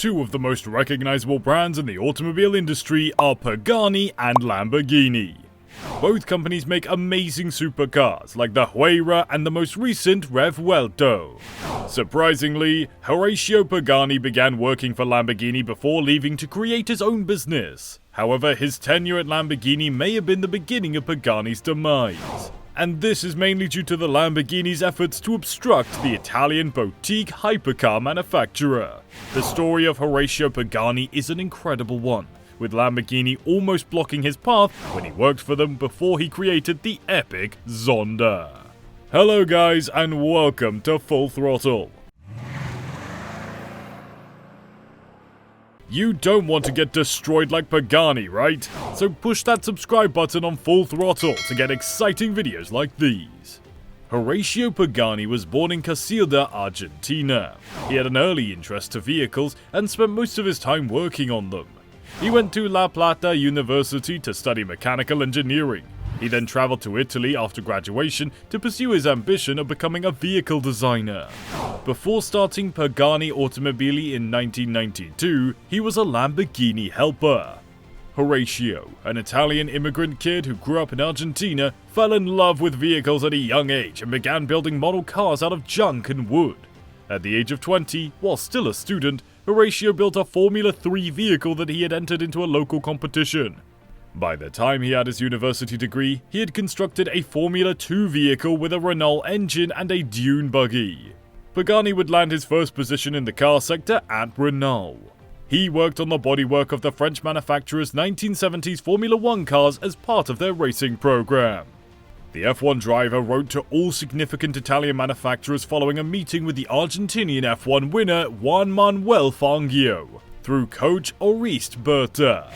two of the most recognizable brands in the automobile industry are Pagani and Lamborghini. Both companies make amazing supercars like the Huayra and the most recent Revuelto. Surprisingly, Horacio Pagani began working for Lamborghini before leaving to create his own business. However, his tenure at Lamborghini may have been the beginning of Pagani's demise. And this is mainly due to the Lamborghini's efforts to obstruct the Italian boutique hypercar manufacturer. The story of Horacio Pagani is an incredible one, with Lamborghini almost blocking his path when he worked for them before he created the epic Zonda. Hello guys, and welcome to Full Throttle. You don't want to get destroyed like Pagani, right? So push that subscribe button on Full Throttle to get exciting videos like these. Horacio Pagani was born in Casilda, Argentina. He had an early interest to vehicles and spent most of his time working on them. He went to La Plata University to study mechanical engineering. He then traveled to Italy after graduation to pursue his ambition of becoming a vehicle designer. Before starting Pagani Automobili in 1992, he was a Lamborghini helper. Horacio, an Italian immigrant kid who grew up in Argentina, fell in love with vehicles at a young age and began building model cars out of junk and wood. At the age of 20, while still a student, Horacio built a Formula 3 vehicle that he had entered into a local competition. By the time he had his university degree, he had constructed a Formula 2 vehicle with a Renault engine and a dune buggy. Pagani would land his first position in the car sector at Renault. He worked on the bodywork of the French manufacturer's 1970s Formula 1 cars as part of their racing program. The F1 driver wrote to all significant Italian manufacturers following a meeting with the Argentinian F1 winner Juan Manuel Fangio through coach Oreste Berta.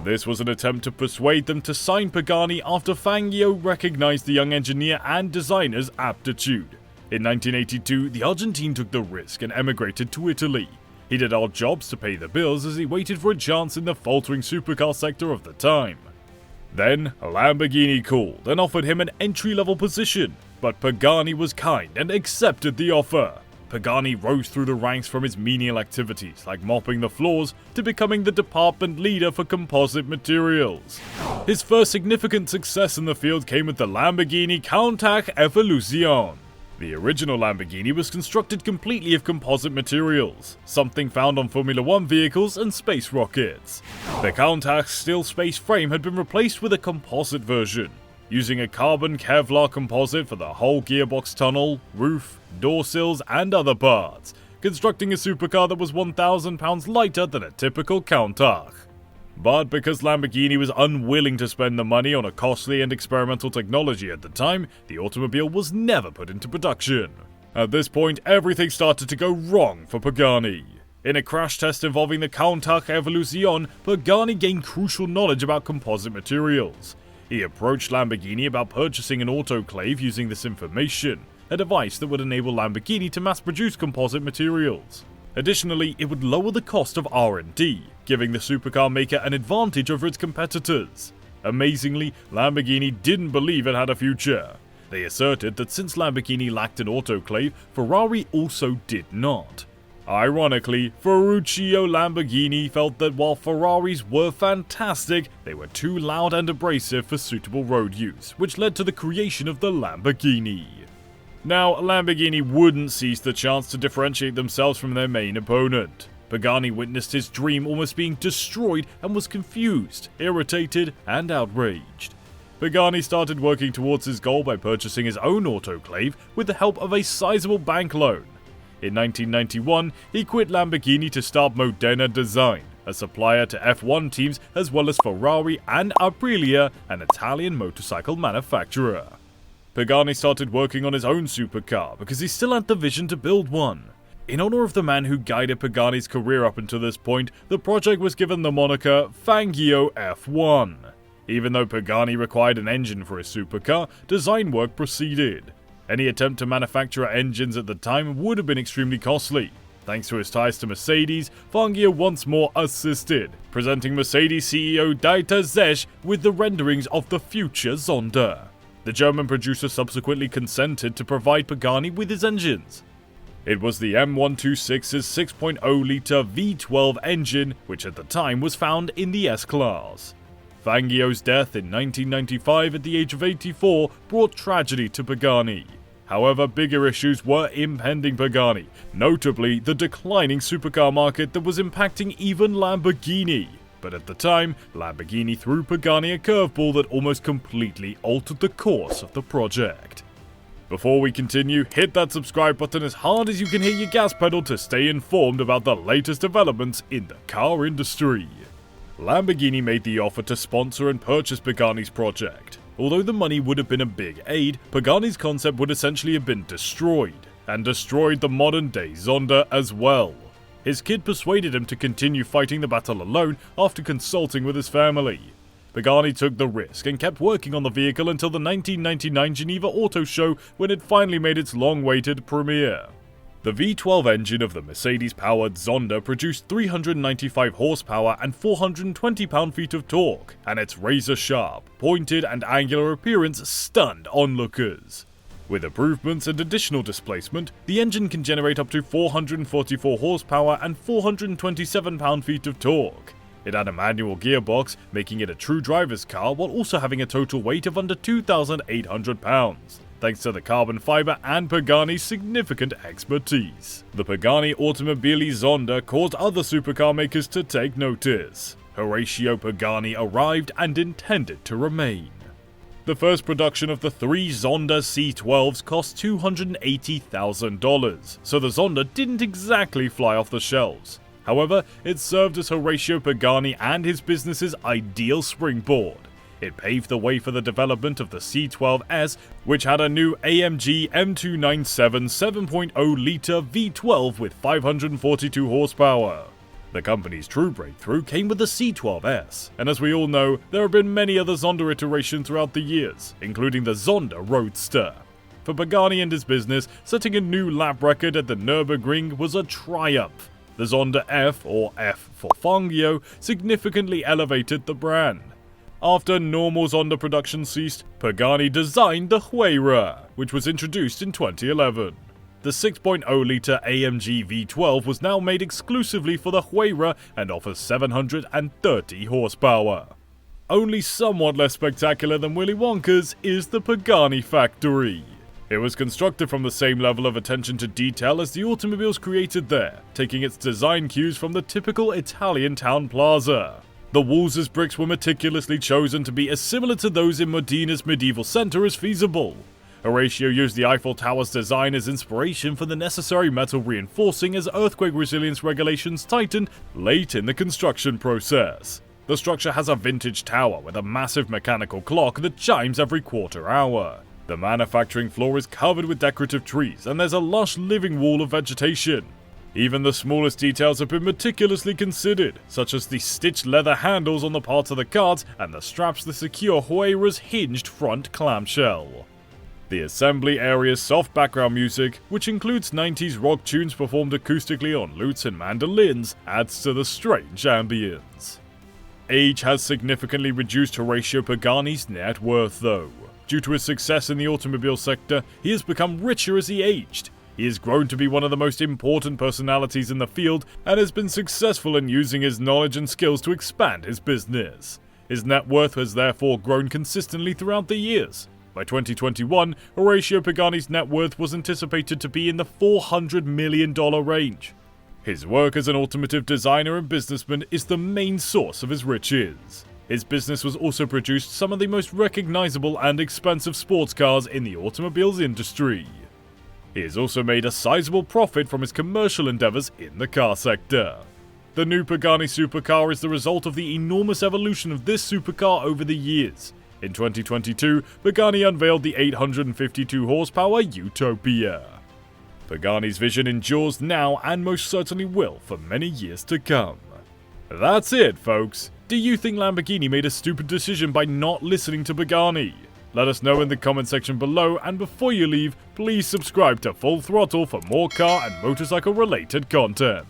This was an attempt to persuade them to sign Pagani after Fangio recognized the young engineer and designer's aptitude. In 1982, the Argentine took the risk and emigrated to Italy. He did odd jobs to pay the bills as he waited for a chance in the faltering supercar sector of the time. Then, Lamborghini called and offered him an entry-level position, but Pagani was kind and accepted the offer. Pagani rose through the ranks from his menial activities like mopping the floors to becoming the department leader for composite materials. His first significant success in the field came with the Lamborghini Countach Evolution. The original Lamborghini was constructed completely of composite materials, something found on Formula 1 vehicles and space rockets. The Countach's steel space frame had been replaced with a composite version, using a carbon Kevlar composite for the whole gearbox tunnel, roof, door sills, and other parts, constructing a supercar that was 1,000 pounds lighter than a typical Countach. But because Lamborghini was unwilling to spend the money on a costly and experimental technology at the time, the automobile was never put into production. At this point, everything started to go wrong for Pagani. In a crash test involving the Countach Evolution, Pagani gained crucial knowledge about composite materials. He approached Lamborghini about purchasing an autoclave using this information, a device that would enable Lamborghini to mass-produce composite materials. Additionally, it would lower the cost of R&D, giving the supercar maker an advantage over its competitors. Amazingly, Lamborghini didn't believe it had a future. They asserted that since Lamborghini lacked an autoclave, Ferrari also did not. Ironically, Ferruccio Lamborghini felt that while Ferraris were fantastic, they were too loud and abrasive for suitable road use, which led to the creation of the Lamborghini. Now, Lamborghini wouldn't seize the chance to differentiate themselves from their main opponent. Pagani witnessed his dream almost being destroyed and was confused, irritated, and outraged. Pagani started working towards his goal by purchasing his own autoclave with the help of a sizable bank loan. In 1991, he quit Lamborghini to start Modena Design, a supplier to F1 teams as well as Ferrari and Aprilia, an Italian motorcycle manufacturer. Pagani started working on his own supercar because he still had the vision to build one. In honor of the man who guided Pagani's career up until this point, the project was given the moniker Fangio F1. Even though Pagani required an engine for his supercar, design work proceeded. Any attempt to manufacture engines at the time would have been extremely costly. Thanks to his ties to Mercedes, Fangio once more assisted, presenting Mercedes CEO Dieter Zech with the renderings of the future Zonda. The German producer subsequently consented to provide Pagani with his engines. It was the M126's 6.0-litre V12 engine, which at the time was found in the S-Class. Fangio's death in 1995 at the age of 84 brought tragedy to Pagani. However, bigger issues were impending Pagani, notably the declining supercar market that was impacting even Lamborghini. But at the time, Lamborghini threw Pagani a curveball that almost completely altered the course of the project. Before we continue, hit that subscribe button as hard as you can hit your gas pedal to stay informed about the latest developments in the car industry. Lamborghini made the offer to sponsor and purchase Pagani's project. Although the money would have been a big aid, Pagani's concept would essentially have been destroyed, and destroyed the modern-day Zonda as well. His kid persuaded him to continue fighting the battle alone after consulting with his family. Pagani took the risk and kept working on the vehicle until the 1999 Geneva Auto Show, when it finally made its long-awaited premiere. The V12 engine of the Mercedes-powered Zonda produced 395 horsepower and 420 pound-feet of torque, and its razor-sharp, pointed and angular appearance stunned onlookers. With improvements and additional displacement, the engine can generate up to 444 horsepower and 427 pound-feet of torque. It had a manual gearbox, making it a true driver's car while also having a total weight of under 2,800 pounds. Thanks to the carbon fiber and Pagani's significant expertise. The Pagani Automobili Zonda caused other supercar makers to take notice. Horacio Pagani arrived and intended to remain. The first production of the 3 Zonda C12s cost $280,000, so the Zonda didn't exactly fly off the shelves. However, it served as Horacio Pagani and his business's ideal springboard. It paved the way for the development of the C12S, which had a new AMG M297 7.0-litre V12 with 542 horsepower. The company's true breakthrough came with the C12S, and as we all know, there have been many other Zonda iterations throughout the years, including the Zonda Roadster. For Pagani and his business, setting a new lap record at the Nürburgring was a triumph. The Zonda F, or F for Fangio, significantly elevated the brand. After normal Zonda production ceased, Pagani designed the Huayra, which was introduced in 2011. The 6.0-litre AMG V12 was now made exclusively for the Huayra and offers 730 horsepower. Only somewhat less spectacular than Willy Wonka's is the Pagani factory. It was constructed from the same level of attention to detail as the automobiles created there, taking its design cues from the typical Italian town plaza. The walls' bricks were meticulously chosen to be as similar to those in Modena's medieval centre as feasible. Horacio used the Eiffel Tower's design as inspiration for the necessary metal reinforcing as earthquake resilience regulations tightened late in the construction process. The structure has a vintage tower with a massive mechanical clock that chimes every quarter hour. The manufacturing floor is covered with decorative trees, and there's a lush living wall of vegetation. Even the smallest details have been meticulously considered, such as the stitched leather handles on the parts of the cards and the straps that secure Huayra's hinged front clamshell. The assembly area's soft background music, which includes 90s rock tunes performed acoustically on lutes and mandolins, adds to the strange ambience. Age has significantly reduced Horacio Pagani's net worth though. Due to his success in the automobile sector, he has become richer as he aged. He has grown to be one of the most important personalities in the field and has been successful in using his knowledge and skills to expand his business. His net worth has therefore grown consistently throughout the years. By 2021, Horacio Pagani's net worth was anticipated to be in the $400 million range. His work as an automotive designer and businessman is the main source of his riches. His business was also produced some of the most recognizable and expensive sports cars in the automobiles industry. He has also made a sizable profit from his commercial endeavors in the car sector. The new Pagani supercar is the result of the enormous evolution of this supercar over the years. In 2022, Pagani unveiled the 852 horsepower Utopia. Pagani's vision endures now and most certainly will for many years to come. That's it, folks. Do you think Lamborghini made a stupid decision by not listening to Pagani? Let us know in the comment section below, and before you leave, please subscribe to Full Throttle for more car and motorcycle related content.